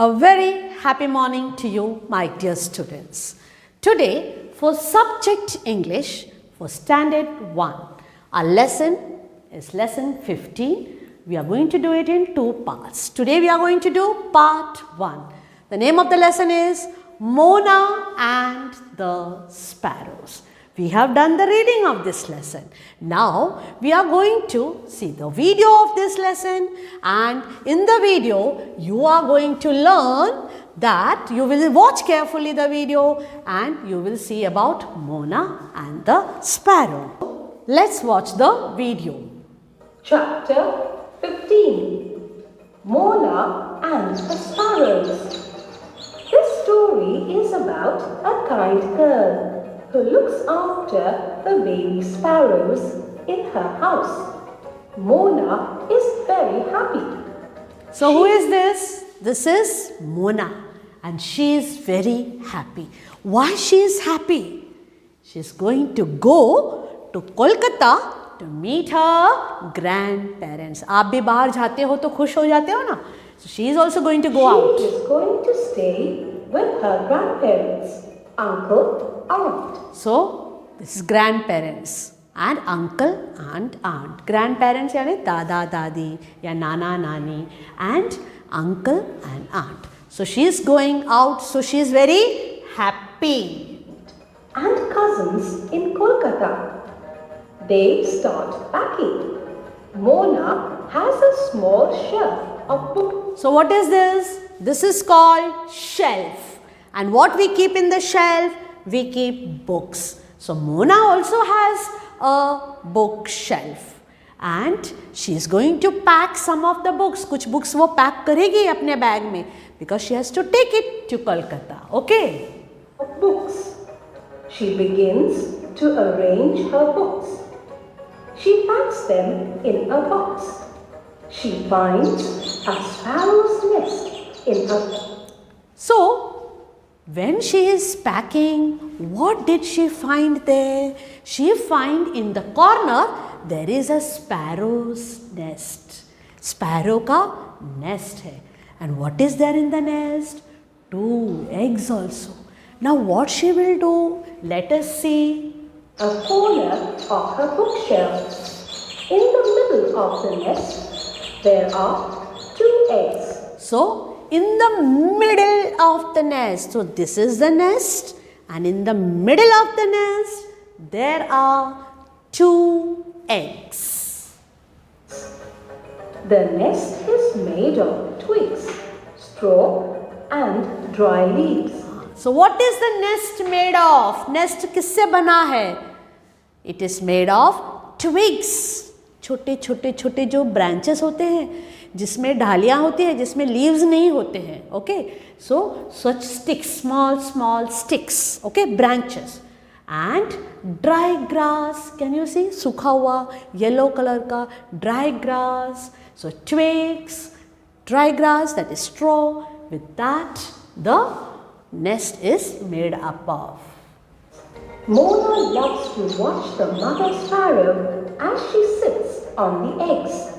A very happy morning to you, my dear students. Today, for subject English for Standard 1, our lesson is lesson 15. We are going to do it in two parts. Today, we are going to do part 1. The name of the lesson is Mona and the Sparrows. We have done the reading of this lesson. Now, we are going to see the video of this lesson, and in the video, you are going to learn that you will watch carefully the video and you will see about Mona and the Sparrow. Let's watch the video. Chapter 15 Mona and the Sparrows. This story is about a kind girl who looks after the baby sparrows in her house. Mona is very happy. So who is this? This is Mona, and she is very happy. Why she is happy? She is going to go to Kolkata to meet her grandparents. आप भी बाहर जाते हो तो खुश हो जाते हो ना? So she is also going to go out. She is going to stay with her grandparents, uncle, aunt. So this is grandparents and uncle and aunt. Grandparents यानी दादा दादी या नाना नानी and uncle and aunt. So she is going out. So she is very happy. And cousins in Kolkata. They start packing. Mona has a small shelf of books. So what is this? This is called shelf. And what we keep in the shelf? We keep books. So Mona also has a bookshelf. And she is going to pack some of the books. कुछ books वो pack करेगी अपने bag में because she has to take it to Kolkata. Okay? Books. She begins to arrange her books. She packs them in a box. She finds a sparrow's nest in a... So, when she is packing, what did she find there? She find in the corner, there is a sparrow's nest. Sparrow ka nest hai. And what is there in the nest? 2 eggs also. Now what she will do? Let us see. A corner of her bookshelf. In the middle of the nest, there are 2 eggs. So, in the middle of the nest, so this is the nest, and in the middle of the nest, there are 2 eggs. The nest is made of twigs, straw and dry leaves. So what is the nest made of? Nest किससे बना है? It is made of twigs. छोटे छोटे छोटे जो branches होते हैं, जिसमें ढालियाँ होती है, जिसमें leaves नहीं होते हैं. Okay, so such sticks, small sticks. Okay, branches and dry grass. Can you see? सूखा हुआ yellow color का dry grass. So twigs, dry grass, that is straw. With that, the nest is made up of. Mona loves to watch the mother sparrow as she sits on the eggs.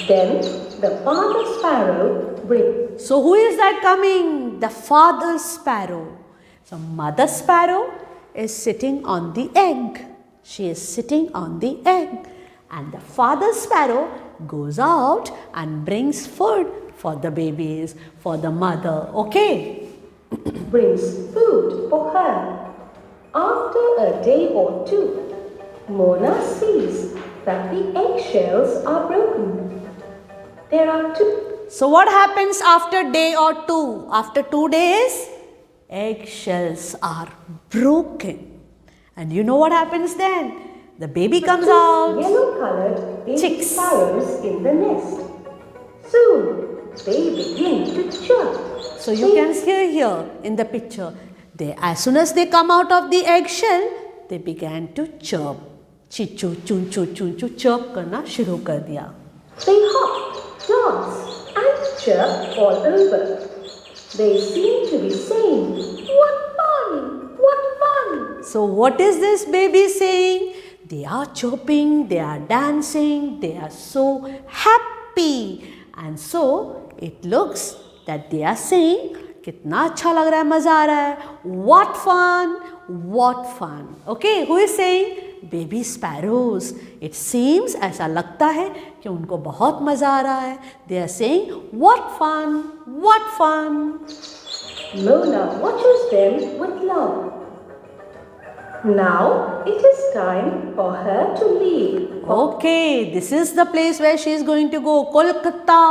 Then the father sparrow brings. So who is that coming? The father sparrow. So mother sparrow is sitting on the egg. She is sitting on the egg. And the father sparrow goes out and brings food for the babies, for the mother. Okay? Brings food for her. After a day or 2, Mona sees that the eggshells are broken. There are 2. So what happens after day or 2? After 2 days, eggshells are broken. And you know what happens then? The baby comes out. Yellow-colored baby Chicks. sparrows in the nest. Soon they begin to chirp. So you can see here in the picture, as soon as they come out of the eggshell, they began to chirp. Chichu, chun chu, chirp karna shuru kar diya. They hop, dance and chirp all over. They seem to be saying, "What fun! What fun!" So what is this baby saying? They are chirping, they are dancing, they are so happy. And so it looks that they are saying, कितना अच्छा लग रहा है, मज़ा आ रहा है. What fun, what fun. Okay, who is saying? Baby sparrows. It seems, ऐसा लगता है कि उनको बहुत मज़ा आ रहा है. They are saying, what fun, what fun. Mona watches them with love. Now it is time for her to leave. Okay, this is the place where she is going to go, Kolkata.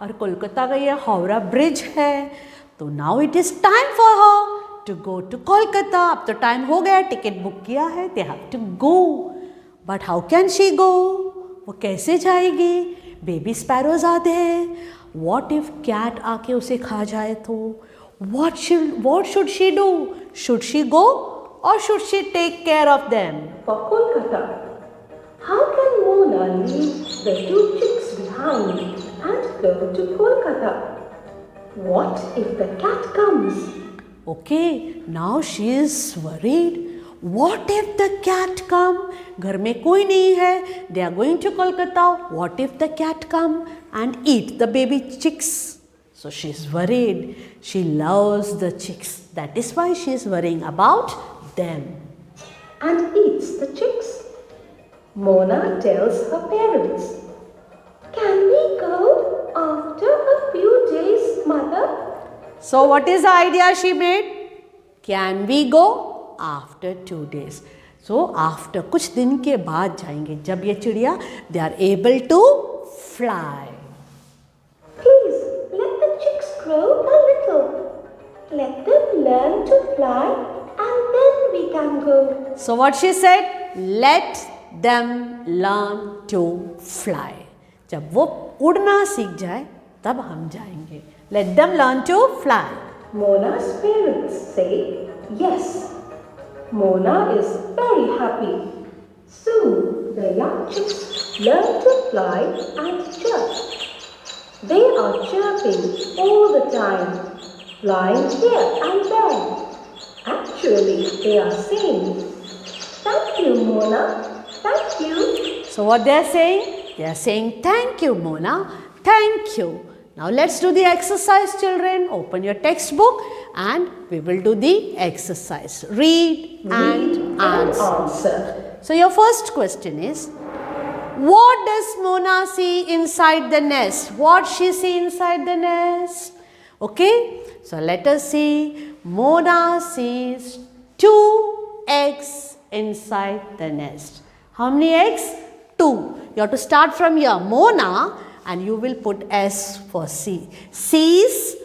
और कोलकाता का ये Howrah bridge है. तो now it is time for her to go to Kolkata. अब तो time हो गया, ticket book किया है. They have to go. But how can she go? वो कैसे जाएगी? Baby sparrows are there. What if cat आके उसे खा जाए तो? What should she do? Should she go or should she take care of them? For Kolkata. How can Mona leave the 2 chicks behind and go to Kolkata? What if the cat comes? Okay, now she is worried. What if the cat come? घर में कोई नहीं है. They are going to Kolkata. What if the cat come and eat the baby chicks? So she is worried. She loves the chicks. That is why she is worrying about them. And eats the chicks. Mona tells her parents, "Can we go after a few days, mother?" So what is the idea she made? Can we go after 2 days? So after कुछ दिन के बाद जाएंगे जब ये चिड़िया they are able to fly. Please let the chicks grow a little. Let them learn to fly and then we can go. So what she said? Let them learn to fly. जब वो उड़ना सीख जाए तब हम जाएंगे. Let them learn to fly. Mona's parents say yes. Mona is very happy. Soon the young chicks learn to fly and chirp. They are chirping all the time, flying here and there. Actually, they are saying, "Thank you, Mona. Thank you." So what they are saying? They are saying thank you, Mona. Thank you. Now let's do the exercise, children. Open your textbook and we will do the exercise. Read and answer. So your first question is, what does Mona see inside the nest? What she see inside the nest? Okay. So let us see. Mona sees 2 eggs inside the nest. How many eggs? 2. You have to start from here. Mona, and you will put S for C. Sees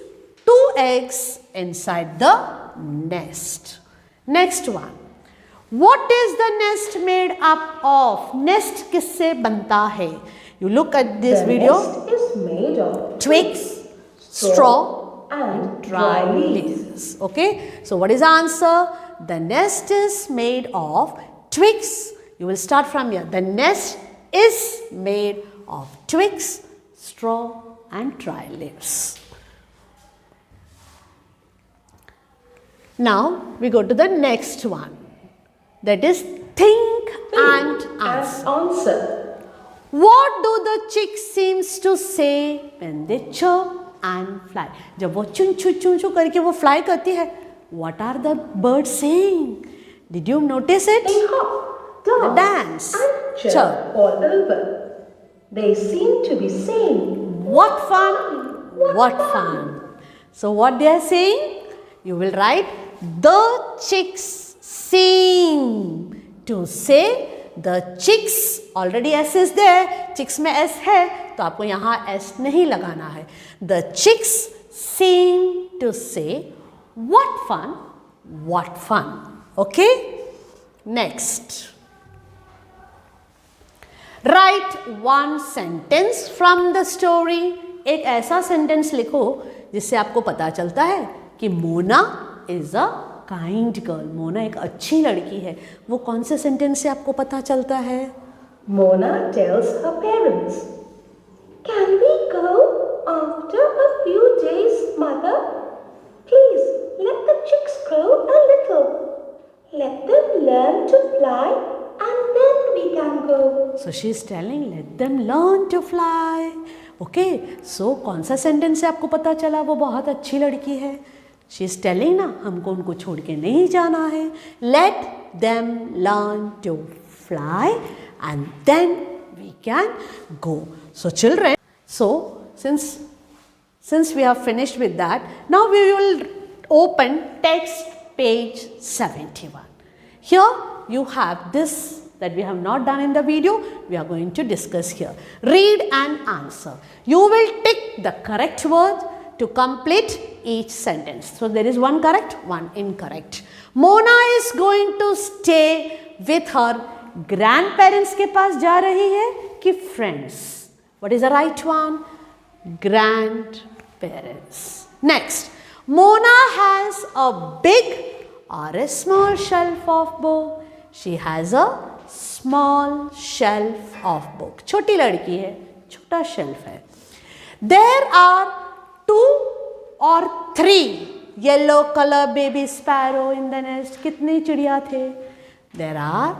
2 eggs inside the nest. Next one. What is the nest made up of? Nest किससे बनता है? You look at this video. The nest is made of Twigs, straw, and dry leaves. Okay. So what is the answer? The nest is made of twigs. You will start from here. The nest is made of twigs, straw and dry leaves. Now we go to the next one. That is think and answer. What do the chicks seems to say when they chirp and fly? जब वो चुन चुन करके वो fly करती है, what are the birds saying? Did you notice it? They hop, dance, and chirp all over. They seem to be saying, what fun, what fun. So what they are saying? You will write, the chicks seem to say. The chicks, already S is there, chicks में S है तो आपको यहाँ S नहीं लगाना है. The chicks seem to say what fun, what fun. Okay? Next. Write one sentence from the story. एक ऐसा sentence लिखो जिससे आपको पता चलता है कि Mona is a kind girl. Mona एक अच्छी लड़की है. वो कौन से सेंटेंस से आपको पता चलता है? Mona tells her parents, "Can we go after a few days, mother? Please let the chicks grow a little. Let them learn to fly and then we can go." So she is telling, let them learn to fly. Okay, so कौन सा sentence से आपको पता चला वो बहुत अच्छी लड़की है? शी इज टेलिंग ना, हमको उनको छोड़ के नहीं जाना है. Let them learn to fly and then we can go. So children, so since we have finished with that, now we will open text page 71. Here you have this that we have not done in the video, we are going to discuss here. Read and answer. You will tick the correct word to complete each sentence. So there is one correct, one incorrect. Mona is going to stay with her grandparents के पास जा रही है कि friends? What is the right one? Grandparents. Next, Mona has a big or a small shelf of book. She has a small shelf of book. छोटी लड़की है, छोटा shelf है. There are 2 or 3 yellow color baby sparrow in the nest. कितने चिड़िया थे? There are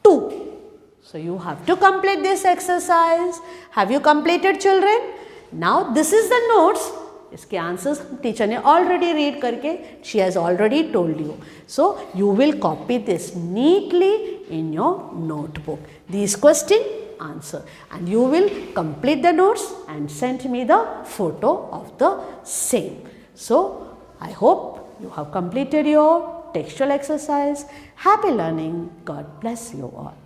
2. So you have to complete this exercise. Have you completed, children? Now this is the notes. इसके answers teacher ने already read करके she has already told you. So you will copy this neatly in your notebook. This question answer and you will complete the notes and send me the photo of the same. So I hope you have completed your textual exercise. Happy learning. God bless you all.